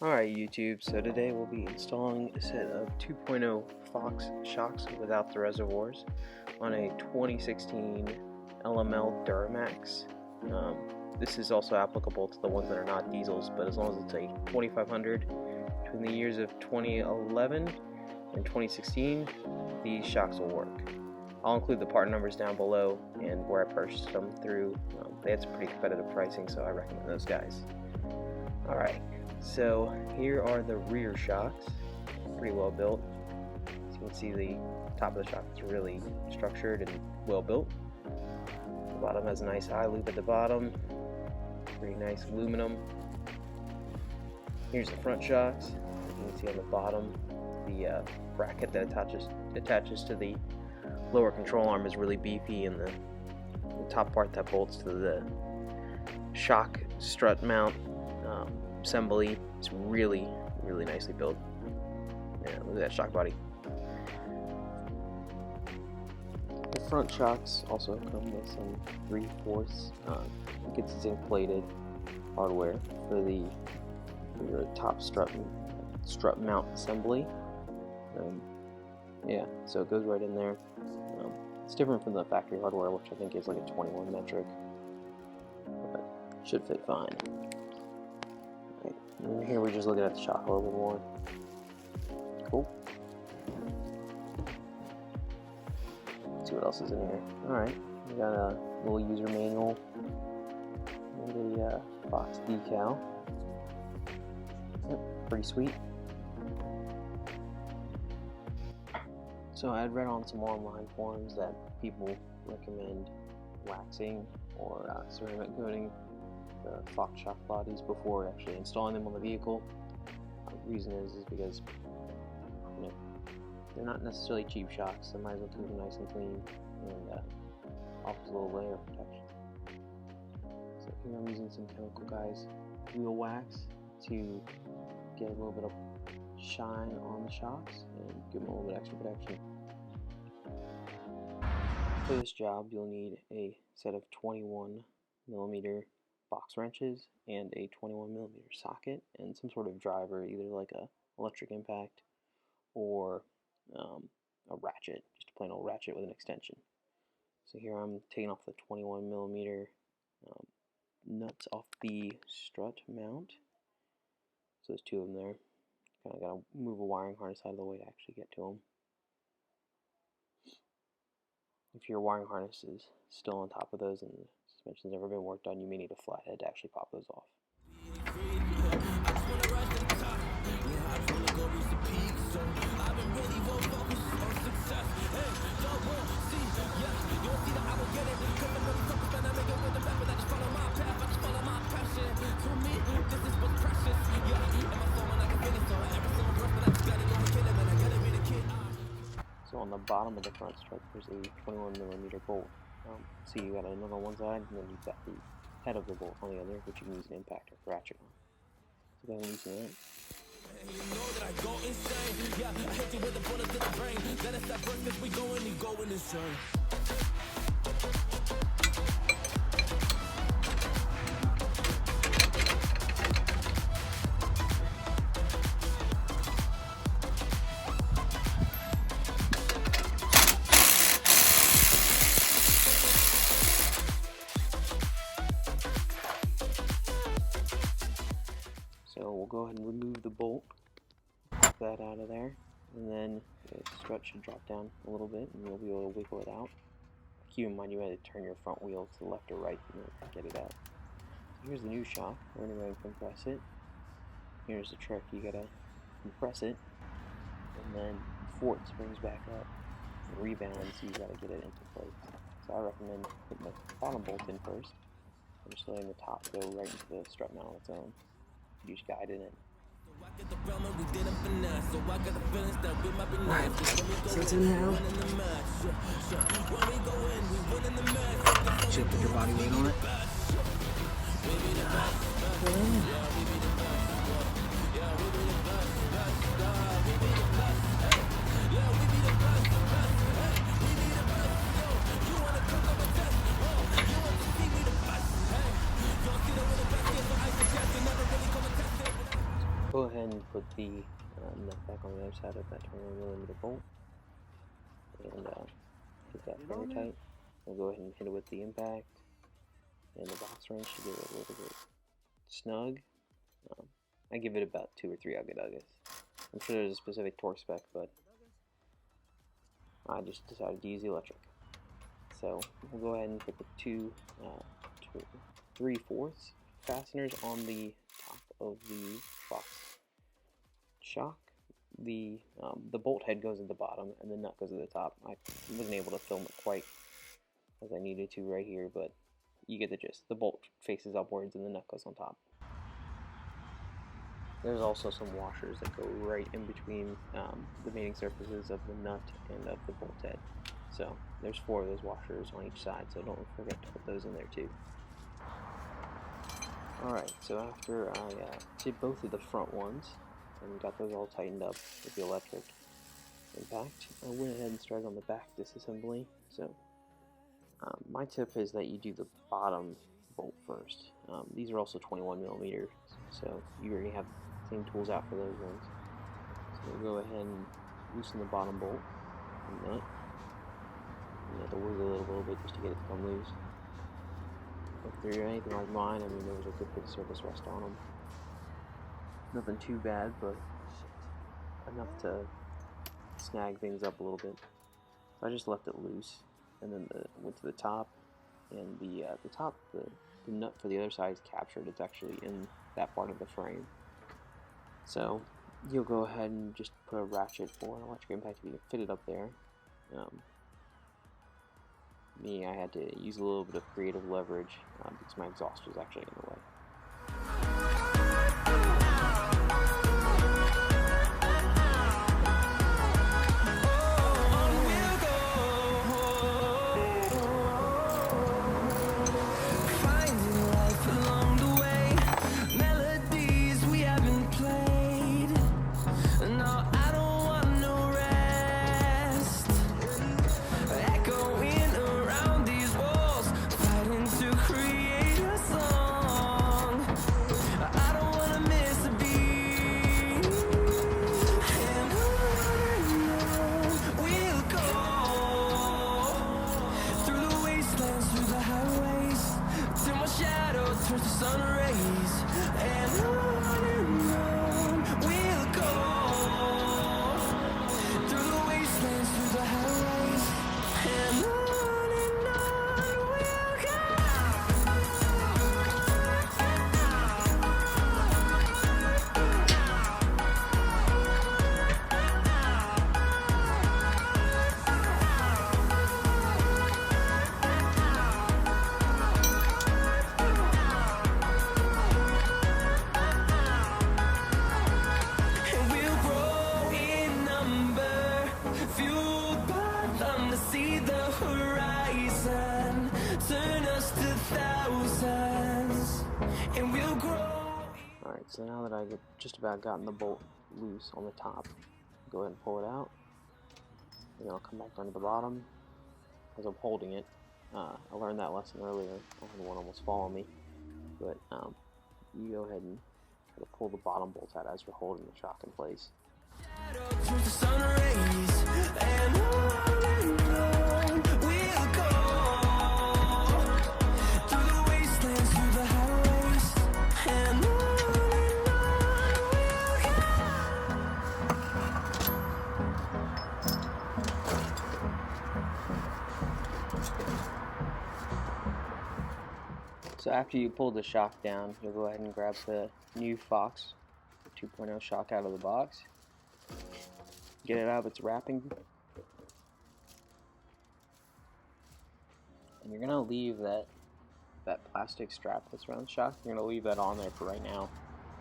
Alright YouTube, so today we'll be installing a set of 2.0 Fox shocks without the reservoirs on a 2016 LML Duramax. This is also applicable to the ones that are not diesels, but as long as it's a 2500 between the years of 2011 and 2016, these shocks will work. I'll include the part numbers down below and where I purchased them through. They had some pretty competitive pricing, so I recommend those guys. Alright. So here are the rear shocks, pretty well built. As you can see, the top of the shock is really structured and well built. The bottom has a nice eye loop at the bottom, pretty nice aluminum. Here's the front shocks. You can see on the bottom, the bracket that attaches to the lower control arm is really beefy, and the top part that bolts to the shock strut mount assembly is really nicely built. Yeah, look at that shock body. The front shocks also come with some 3/4 gets zinc plated hardware for your top strut mount assembly. Yeah, so it goes right in there. It's different from the factory hardware, which I think is like a 21 metric, but should fit fine. And here we're just looking at the shock a little bit more. Cool. Let's see what else is in here. Alright, we got a little user manual and a Fox decal. Yep, pretty sweet. So I had read on some online forums that people recommend waxing or ceramic coating the Fox shock bodies before actually installing them on the vehicle. The reason is because they're not necessarily cheap shocks, so might as well keep them nice and clean and offers a little layer of protection. So here I'm using some Chemical Guys wheel wax to get a little bit of shine on the shocks and give them a little bit extra protection. For this job, you'll need a set of 21mm box wrenches and a 21mm socket and some sort of driver, either like a electric impact or a ratchet, just a plain old ratchet with an extension. So here I'm taking off the 21mm nuts off the strut mount. So there's two of them there. Kind of got to move a wiring harness out of the way to actually get to them. If your wiring harness is still on top of those and the suspension's never been worked on, you may need a flathead to actually pop those off. So on the bottom of the front strut, there's a 21mm bolt. So you got a nut on one side, and then you've got the head of the bolt on the other, which you can use an impactor for ratchet on. So go ahead and loosen that. You know that I go insane. Yeah, I hit you with a bullet to the brain. Then it's that first cause we going insane. So we'll go ahead and remove the bolt, pop that out of there, and then the strut should drop down a little bit and you'll be able to wiggle it out. Keep in mind you had to turn your front wheel to the left or right to get it out. So here's the new shock. We're going to go ahead and compress it. Here's the trick, you gotta compress it, and then before it springs back up and rebounds, you gotta get it into place. So I recommend putting the bottom bolt in first, and just letting the top go right into the strut mount on its own. You just guide it in. Alright, so it's in now. Should put your body weight on it. Go ahead and put the nut back on the other side of that 21mm bolt and hit that finger tight. We'll go ahead and hit it with the impact and the box wrench to get it a little bit snug. I give it about 2 or 3 ugga-duggas. I'm sure there's a specific torque spec, but I just decided to use the electric. So we'll go ahead and put the 3/4 fasteners on the top of the box shock. The bolt head goes at the bottom and the nut goes at the top. I wasn't able to film it quite as I needed to right here, but you get the gist. The bolt faces upwards and the nut goes on top. There's also some washers that go right in between the mating surfaces of the nut and of the bolt head. So there's 4 of those washers on each side, so don't forget to put those in there too. Alright, so after I did both of the front ones and got those all tightened up with the electric impact, I went ahead and started on the back disassembly. So my tip is that you do the bottom bolt first. These are also 21mm, so you already have the same tools out for those ones. So we'll go ahead and loosen the bottom bolt and nut. You have to wiggle it a little bit just to get it to come loose. If they're anything like mine, I mean, there's a good bit of surface rust on them. Nothing too bad, but enough to snag things up a little bit. So I just left it loose, and then went to the top, and the nut for the other side is captured. It's actually in that part of the frame. So you'll go ahead and just put a ratchet for an electric impact to fit it up there. Me, I had to use a little bit of creative leverage because my exhaust was actually in the way. Alright, so now that I just about gotten the bolt loose on the top, go ahead and pull it out, and then I'll come back down to the bottom as I'm holding it. I learned that lesson earlier. I had one almost fall on me, but you go ahead and try to pull the bottom bolt out as you're holding the shock in place. So after you pull the shock down, you'll go ahead and grab the new Fox 2.0 shock out of the box. Get it out of its wrapping. And you're going to leave that plastic strap that's around the shock, you're going to leave that on there for right now.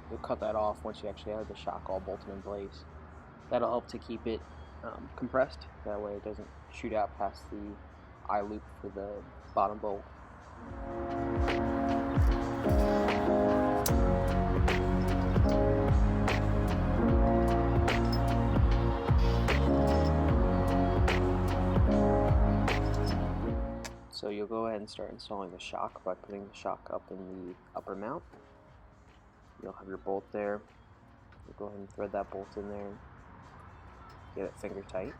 You'll cut that off once you actually have the shock all bolted in place. That'll help to keep it compressed. That way it doesn't shoot out past the eye loop for the bottom bolt. So you'll go ahead and start installing the shock by putting the shock up in the upper mount. You'll have your bolt there. Go ahead and thread that bolt in there and get it finger tight.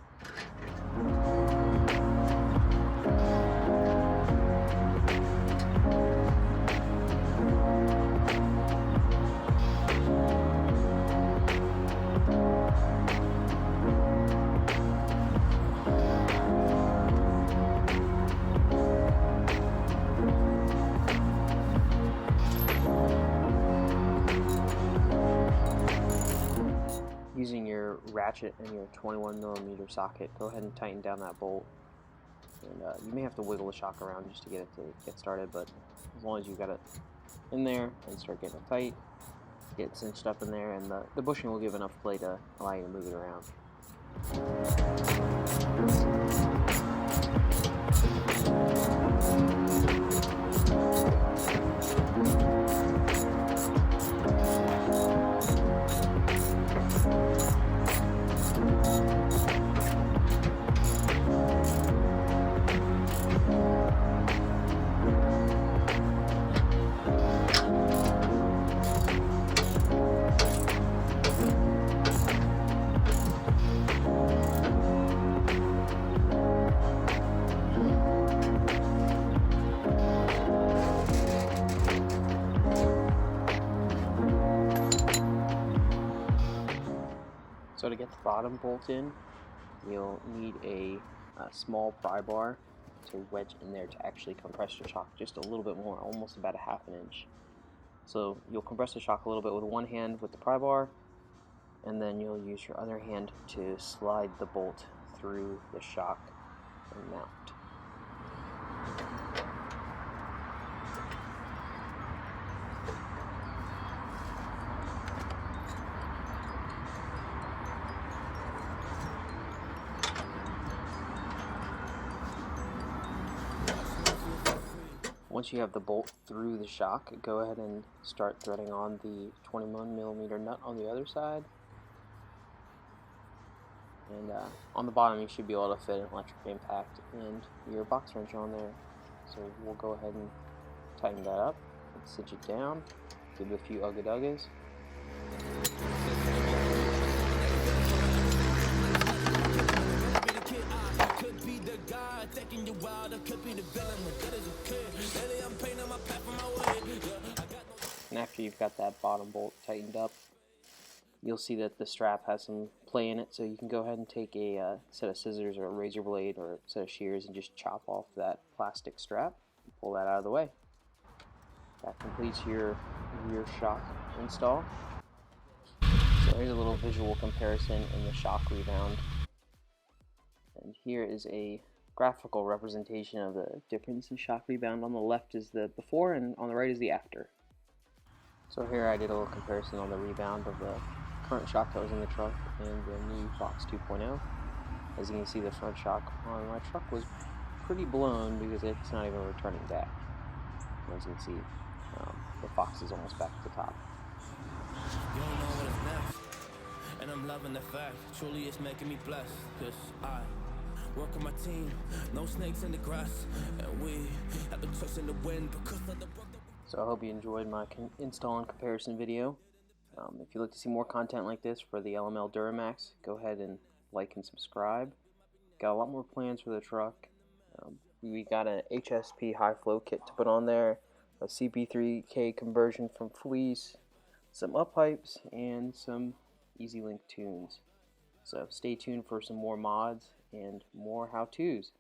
Using your ratchet and your 21mm socket, go ahead and tighten down that bolt. And you may have to wiggle the shock around just to get it to get started, but as long as you got it in there and start getting it tight, get it cinched up in there, and the bushing will give enough play to allow you to move it around. So to get the bottom bolt in, you'll need a small pry bar to wedge in there to actually compress the shock just a little bit more, almost about a ½ inch. So you'll compress the shock a little bit with one hand with the pry bar, and then you'll use your other hand to slide the bolt through the shock and mount. Once you have the bolt through the shock, go ahead and start threading on the 21mm nut on the other side. And on the bottom you should be able to fit an electric impact and your box wrench on there. So we'll go ahead and tighten that up and cinch it down, give it a few ugga-duggas. And after you've got that bottom bolt tightened up, you'll see that the strap has some play in it, so you can go ahead and take a set of scissors or a razor blade or a set of shears and just chop off that plastic strap and pull that out of the way. That completes your rear shock install. So here's a little visual comparison in the shock rebound. And here is a graphical representation of the difference in shock rebound. On the left is the before and on the right is the after. So here I did a little comparison on the rebound of the current shock that was in the truck and the new Fox 2.0. As you can see, the front shock on my truck was pretty blown because it's not even returning back. As you can see, the Fox is almost back to the top. You don't know what is next, and I'm loving the fact, truly it's making me blessed, cause I work on my team, no snakes in the grass, and we have been chasing the wind because of the work that we... So I hope you enjoyed my install and comparison video. If you'd like to see more content like this for the LML Duramax, go ahead and like and subscribe. Got a lot more plans for the truck. We got an HSP high flow kit to put on there, a CP3K conversion from fleece, some up pipes, and some easy link tunes. So stay tuned for some more mods and more how-tos.